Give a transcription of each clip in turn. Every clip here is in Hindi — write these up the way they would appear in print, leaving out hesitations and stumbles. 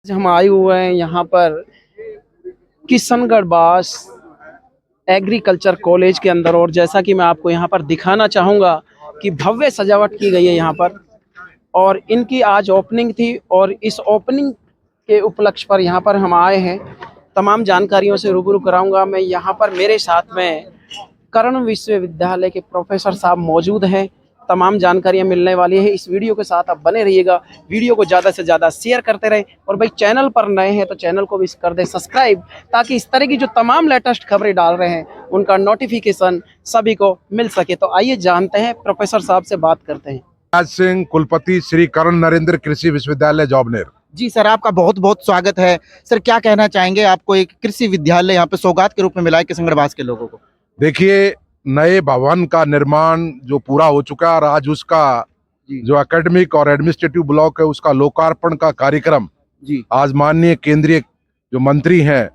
हम आए हुए हैं यहाँ पर किशनगढ़ बास एग्रीकल्चर कॉलेज के अंदर, और जैसा कि मैं आपको यहाँ पर दिखाना चाहूँगा कि भव्य सजावट की गई है यहाँ पर। और इनकी आज ओपनिंग थी और इस ओपनिंग के उपलक्ष्य पर यहाँ पर हम आए हैं। तमाम जानकारियों से रूबरू कराऊंगा मैं। यहाँ पर मेरे साथ में कर्ण विश्वविद्यालय के प्रोफेसर साहब मौजूद हैं। तमाम जानकारियां मिलने वाली है। इस वीडियो के साथ आप बने रहिएगा। वीडियो को ज़्यादा से ज़्यादा शेयर करते रहें, और भाई चैनल पर नए हैं तो चैनल को भी कर दें सब्सक्राइब, ताकि इस तरह की जो तमाम लेटेस्ट खबरें डाल रहे हैं उनका नोटिफिकेशन सभी को मिल सके। तो आइए जानते हैं, प्रोफेसर साहब से बात करते हैं। राज सिंह, कुलपति श्री कर्ण नरेंद्र कृषि विश्वविद्यालय जॉबनेर। जी सर, आपका बहुत बहुत स्वागत है। सर, क्या कहना चाहेंगे? आपको एक कृषि विद्यालय यहाँ पे सौगात के रूप में मिला है किशनगढ़ के लोगों को। देखिए, नए भवन का निर्माण जो पूरा हो चुका है और आज उसका जो एकेडमिक और एडमिनिस्ट्रेटिव ब्लॉक है उसका लोकार्पण का कार्यक्रम आज माननीय केंद्रीय जो मंत्री हैं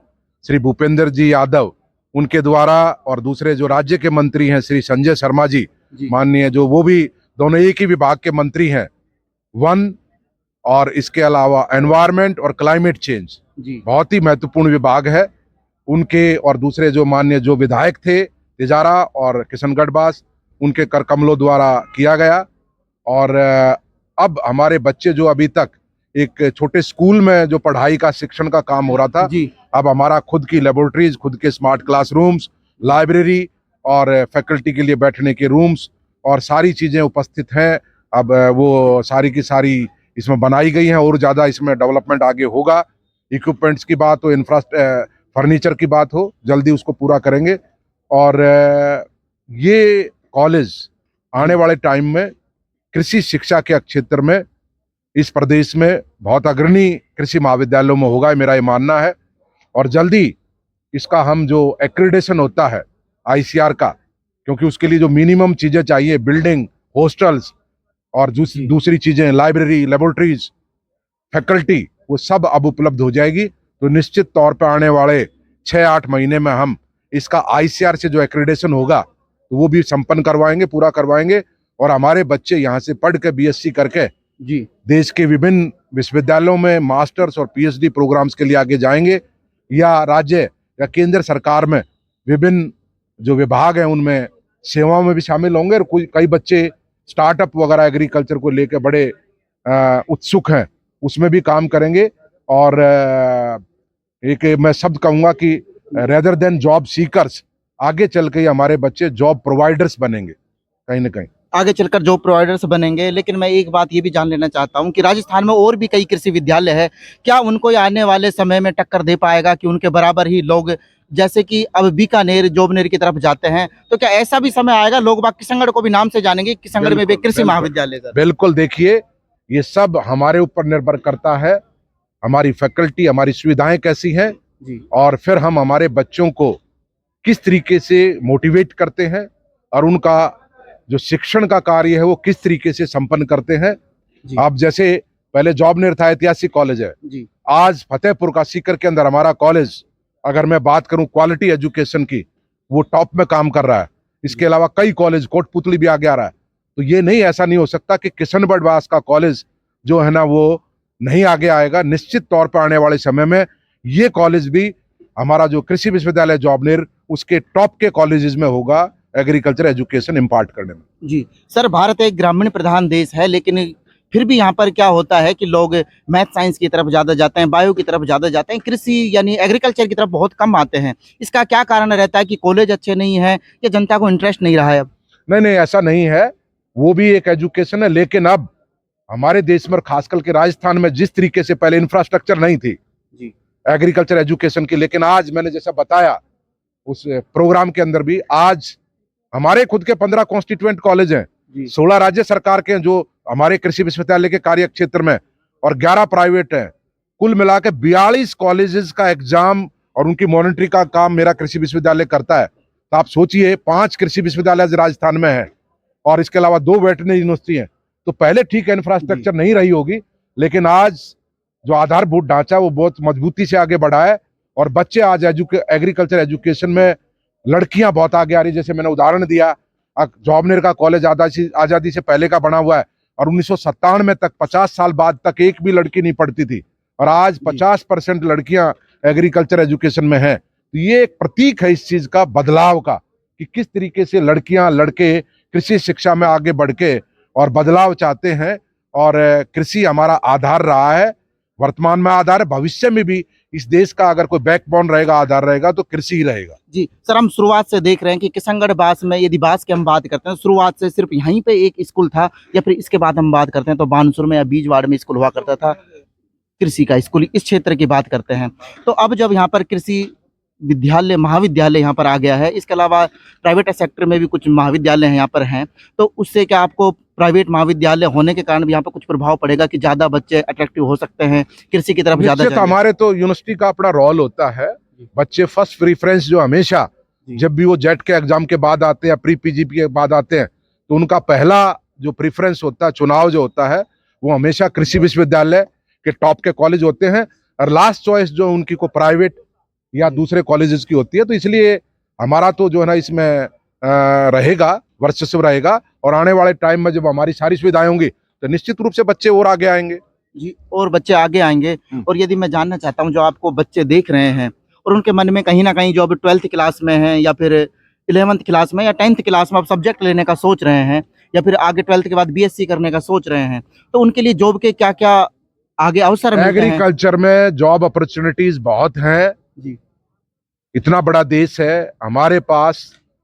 श्री भूपेंद्र जी यादव उनके द्वारा, और दूसरे जो राज्य के मंत्री हैं श्री संजय शर्मा जी माननीय, जो वो भी दोनों एक ही विभाग के मंत्री हैं, वन और इसके अलावा एनवायरमेंट और क्लाइमेट चेंज, बहुत ही महत्वपूर्ण विभाग है उनके, और दूसरे जो माननीय जो विधायक थे तिजारा और किशनगढ़ बास, उनके कर कमलों द्वारा किया गया। और अब हमारे बच्चे जो अभी तक एक छोटे स्कूल में जो पढ़ाई का शिक्षण का काम हो रहा था, अब हमारा खुद की लेबोरेटरीज, खुद के स्मार्ट क्लासरूम्स, लाइब्रेरी और फैकल्टी के लिए बैठने के रूम्स और सारी चीज़ें उपस्थित हैं। अब वो सारी की सारी इसमें बनाई गई हैं और ज़्यादा इसमें डेवलपमेंट आगे होगा। इक्विपमेंट्स की बात हो, फर्नीचर की बात हो, जल्दी उसको पूरा करेंगे। और ये कॉलेज आने वाले टाइम में कृषि शिक्षा के क्षेत्र में इस प्रदेश में बहुत अग्रणी कृषि महाविद्यालयों में होगा, मेरा ये मानना है। और जल्दी इसका हम जो एक्रेडिटेशन होता है आईसीआर का, क्योंकि उसके लिए जो मिनिमम चीज़ें चाहिए, बिल्डिंग, हॉस्टल्स और दूसरी चीज़ें, लाइब्रेरी, लेबोरेटरीज, फैकल्टी, वो सब अब उपलब्ध हो जाएगी। तो निश्चित तौर पर आने वाले 6-8 महीने में हम इसका आईसीआर से जो एक्रेडिटेशन होगा तो वो भी संपन्न करवाएंगे, पूरा करवाएंगे। और हमारे बच्चे यहाँ से पढ़ के बीएससी करके देश के विभिन्न विश्वविद्यालयों में मास्टर्स और पीएचडी प्रोग्राम्स के लिए आगे जाएंगे, या राज्य या केंद्र सरकार में विभिन्न जो विभाग हैं उनमें सेवाओं में भी शामिल होंगे। और कई बच्चे स्टार्टअप वगैरह एग्रीकल्चर को लेकर बड़े उत्सुक हैं, उसमें भी काम करेंगे। और एक मैं शब्द कहूँगा कि रेदर देन जॉब सीकर्स, आगे चल के हमारे बच्चे जॉब प्रोवाइडर्स बनेंगे, कहीं ना कहीं आगे चलकर जॉब प्रोवाइडर्स बनेंगे। लेकिन मैं एक बात ये भी जान लेना चाहता हूँ कि राजस्थान में और भी कई कृषि विद्यालय है, क्या उनको आने वाले समय में टक्कर दे पाएगा कि उनके बराबर ही लोग, जैसे कि अब बीकानेर, जोबनेर की तरफ जाते हैं, तो क्या ऐसा भी समय आएगा लोग बाग किशनगढ़ को भी नाम से जानेंगे, किशनगढ़ में भी कृषि महाविद्यालय? बिल्कुल, देखिए ये सब हमारे ऊपर निर्भर करता है, हमारी फैकल्टी, हमारी सुविधाएं कैसी हैं, और फिर हम हमारे बच्चों को किस तरीके से मोटिवेट करते हैं और उनका जो शिक्षण का कार्य है वो किस तरीके से संपन्न करते हैं। अब जैसे पहले जॉबनेर था, ऐतिहासिक कॉलेज है, आज फतेहपुर का सीकर के अंदर हमारा कॉलेज, अगर मैं बात करूं क्वालिटी एजुकेशन की, वो टॉप में काम कर रहा है। इसके अलावा कई कॉलेज, कोटपुतली भी आगे आ रहा है। तो ये नहीं, ऐसा नहीं हो सकता कि किशनगढ़ बास का कॉलेज जो है ना वो नहीं आगे आएगा। निश्चित तौर पर आने वाले समय में ये कॉलेज भी हमारा जो कृषि विश्वविद्यालय जॉबनेर उसके टॉप के कॉलेजेस में होगा एग्रीकल्चर एजुकेशन इम्पार्ट करने में। सर, भारत एक ग्रामीण प्रधान देश है, लेकिन फिर भी यहाँ पर क्या होता है कि लोग मैथ साइंस की तरफ ज़्यादा जाते हैं, बायो की तरफ ज़्यादा जाते हैं, कृषि यानी एग्रीकल्चर की तरफ बहुत कम आते हैं। इसका क्या कारण रहता है कि कॉलेज अच्छे नहीं है या जनता को इंटरेस्ट नहीं रहा है? अब नहीं, ऐसा नहीं है, वो भी एक एजुकेशन है। लेकिन अब हमारे देश में, खासकर के राजस्थान में, जिस तरीके से पहले इंफ्रास्ट्रक्चर नहीं थी एग्रीकल्चर एजुकेशन की, लेकिन आज मैंने जैसा बताया उस प्रोग्राम के अंदर भी, आज हमारे खुद के 15 कॉन्स्टिट्यूएंट कॉलेज हैं, 16 राज्य सरकार के हैं जो हमारे कृषि विश्वविद्यालय के कार्य क्षेत्र में, और 11 प्राइवेट हैं। कुल मिला के 42 कॉलेजेस का एग्जाम और उनकी मॉनिटरिंग का काम मेरा कृषि विश्वविद्यालय करता है। तो आप सोचिए, 5 कृषि विश्वविद्यालय राजस्थान में है और इसके अलावा 2 वेटरनरी यूनिवर्सिटी है। तो पहले ठीक है इंफ्रास्ट्रक्चर नहीं रही होगी, लेकिन आज जो आधारभूत ढांचा वो बहुत मजबूती से आगे बढ़ा है। और बच्चे आज एग्रीकल्चर एजुकेशन में, लड़कियां बहुत आगे आ रही है। जैसे मैंने उदाहरण दिया, जॉबनेर का कॉलेज आजादी से पहले का बना हुआ है और 1997 तक 50 साल बाद तक एक भी लड़की नहीं पढ़ती थी। और आज 50% लड़कियां एग्रीकल्चर एजुकेशन में हैं। तो ये एक प्रतीक है इस चीज का, बदलाव का, कि किस तरीके से लड़कियां लड़के कृषि शिक्षा में आगे बढ़ के और बदलाव चाहते हैं। और कृषि हमारा आधार रहा है, वर्तमान में आधार है, भविष्य में भी इस देश का अगर कोई बैकबोन रहेगा, आधार रहेगा, तो कृषि ही रहेगा। जी सर, हम शुरुआत से देख रहे हैं कि किशनगढ़ बास में, यदि बास की हम बात करते हैं, शुरुआत से सिर्फ यहीं पे एक स्कूल था, या फिर इसके बाद हम बात करते हैं तो बानसूर में या बीजवाड़ में स्कूल हुआ करता था, कृषि का स्कूल, इस क्षेत्र की बात करते हैं। तो अब जब यहाँ पर कृषि विद्यालय, महाविद्यालय यहाँ पर आ गया है, इसके अलावा प्राइवेट सेक्टर में भी कुछ महाविद्यालय यहाँ पर हैं, तो उससे क्या आपको प्राइवेट महाविद्यालय होने के कारण भी यहाँ पर कुछ प्रभाव पड़ेगा कि ज्यादा बच्चे अट्रैक्टिव हो सकते हैं कृषि की तरफ ज्यादा? निश्चित हमारे तो यूनिवर्सिटी का अपना रोल होता है, बच्चे फर्स्ट प्रीफरेंस जो हमेशा जब भी वो जेट के एग्जाम के बाद आते हैं, प्री पीजीपी के बाद आते हैं, तो उनका पहला जो प्रीफरेंस होता है, चुनाव जो होता है, वो हमेशा कृषि विश्वविद्यालय के टॉप के कॉलेज होते हैं, और लास्ट चॉइस जो उनकी को प्राइवेट या दूसरे कॉलेजेस की होती है। तो इसलिए हमारा तो जो है ना इसमें रहेगा, वर्चस्व रहेगा, और आने वाले टाइम में जब हमारी सारी सुविधाएं होंगी तो निश्चित रूप से बच्चे और आगे आएंगे। जी, और बच्चे आगे आएंगे। और यदि मैं जानना चाहता हूँ, जो आपको बच्चे देख रहे हैं और उनके मन में कहीं ना कहीं जो अभी 12th क्लास में हैं, या फिर 11th क्लास में, या 10th क्लास में आप सब्जेक्ट लेने का सोच रहे हैं, या फिर आगे 12th के बाद बीएससी करने का सोच रहे हैं, तो उनके लिए जॉब के क्या क्या आगे अवसर मिलते हैं? एग्रीकल्चर में जॉब अपॉर्चुनिटीज बहुत हैं जी। इतना बड़ा देश है, हमारे पास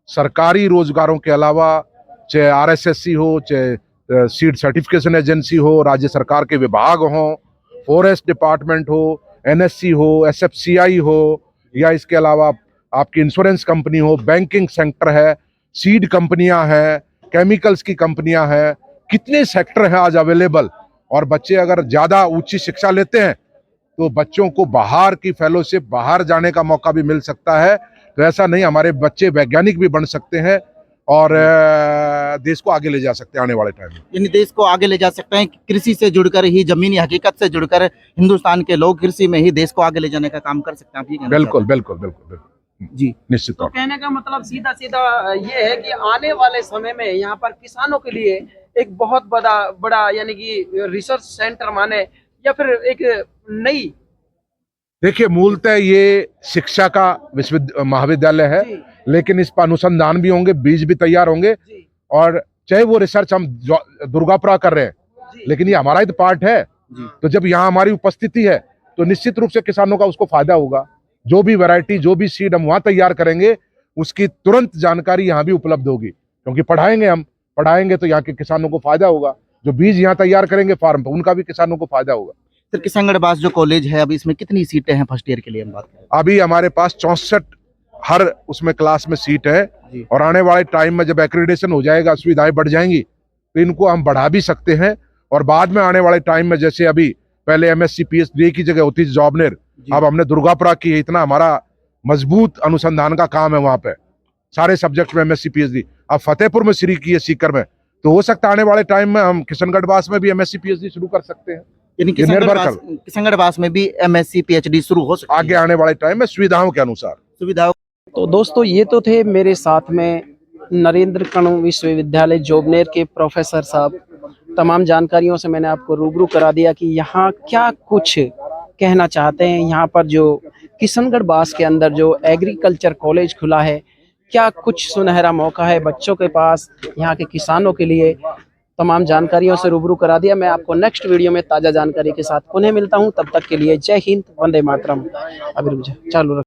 सरकारी रोजगारों के अलावा चाहे आरएसएससी हो, चाहे सीड सर्टिफिकेशन एजेंसी हो, राज्य सरकार के विभाग हो, फॉरेस्ट डिपार्टमेंट हो, एनएससी हो, एसएफसीआई हो, या इसके अलावा आपकी इंश्योरेंस कंपनी हो, बैंकिंग सेक्टर है, सीड कंपनियां हैं, केमिकल्स की कंपनियां हैं, कितने सेक्टर हैं आज अवेलेबल। और बच्चे अगर ज्यादा ऊंची शिक्षा लेते हैं तो बच्चों को बाहर की फेलोशिप, बाहर जाने का मौका भी मिल सकता है। तो ऐसा नहीं, हमारे बच्चे वैज्ञानिक भी बन सकते हैं और देश को आगे ले जा सकते हैं आने वाले टाइम में। यानी देश को आगे ले जा सकते हैं, कृषि से जुड़कर ही, जमीनी हकीकत से जुड़कर हिंदुस्तान के लोग कृषि में ही देश को आगे ले जाने का काम कर सकते हैं। आप ये कहना बिल्कुल बिल्कुल बिल्कुल बिल्कुल जी, निश्चित तो तौर कहने का मतलब सीधा सीधा ये है कि आने वाले समय में यहाँ पर किसानों के लिए एक बहुत बड़ा बड़ा यानी कि रिसर्च सेंटर माने, या फिर एक नई, देखिए मूलतः ये शिक्षा का महाविद्यालय है, लेकिन इस पर अनुसंधान भी होंगे, बीज भी तैयार होंगे, और चाहे वो रिसर्च हम दुर्गापुरा कर रहे हैं, लेकिन ये हमारा ही तो पार्ट है। तो जब यहाँ हमारी उपस्थिति है तो निश्चित रूप से किसानों का उसको फायदा होगा। जो भी वैरायटी, जो भी सीड हम वहाँ तैयार करेंगे, उसकी तुरंत जानकारी यहाँ भी उपलब्ध होगी, क्योंकि पढ़ाएंगे तो यहाँ के किसानों को फायदा होगा। जो बीज यहाँ तैयार करेंगे फार्म पर, उनका भी किसानों को फायदा होगा। सर, किशनगढ़ बास जो कॉलेज है, अभी इसमें कितनी सीटें हैं फर्स्ट ईयर के लिए हम बात करें? अभी हमारे पास 64 हर उसमें क्लास में सीट है, और आने वाले टाइम में जब एक्रेडिटेशन हो जाएगा, सुविधाएं बढ़ जाएंगी, तो इनको हम बढ़ा भी सकते हैं। और बाद में आने वाले टाइम में, जैसे अभी पहले एमएससी पीएचडी की जगह होती थी जॉबनेर, अब हमने दुर्गापुरा की है। इतना हमारा मजबूत अनुसंधान का काम है वहां पे, सारे सब्जेक्ट में एमएससी पीएचडी। अब फतेहपुर में शुरू की है, सीकर में, तो हो सकता है आने वाले टाइम में हम किशनगढ़ बास में भी एमएससी पीएचडी शुरू कर सकते हैं। यानी किशनगढ़ बास में भी एमएससी पीएचडी शुरू हो सकती है आगे आने वाले टाइम में सुविधाओं के अनुसार। सुविधाओं। तो दोस्तों ये तो थे मेरे साथ में नरेंद्र कणु विश्वविद्यालय जोबनेर के प्रोफेसर साहब। तमाम जानकारियों से मैंने आपको रूबरू करा दिया कि यहाँ क्या कुछ कहना चाहते हैं। यहाँ पर जो किशनगढ़ बास के अंदर जो एग्रीकल्चर कॉलेज खुला है, क्या कुछ सुनहरा मौका है बच्चों के पास, यहाँ के किसानों के लिए। तमाम जानकारियों से रूबरू करा दिया। मैं आपको नेक्स्ट वीडियो में ताज़ा जानकारी के साथ पुनः मिलता हूँ। तब तक के लिए जय हिंद, वंदे मातरम। अभी चालू रख।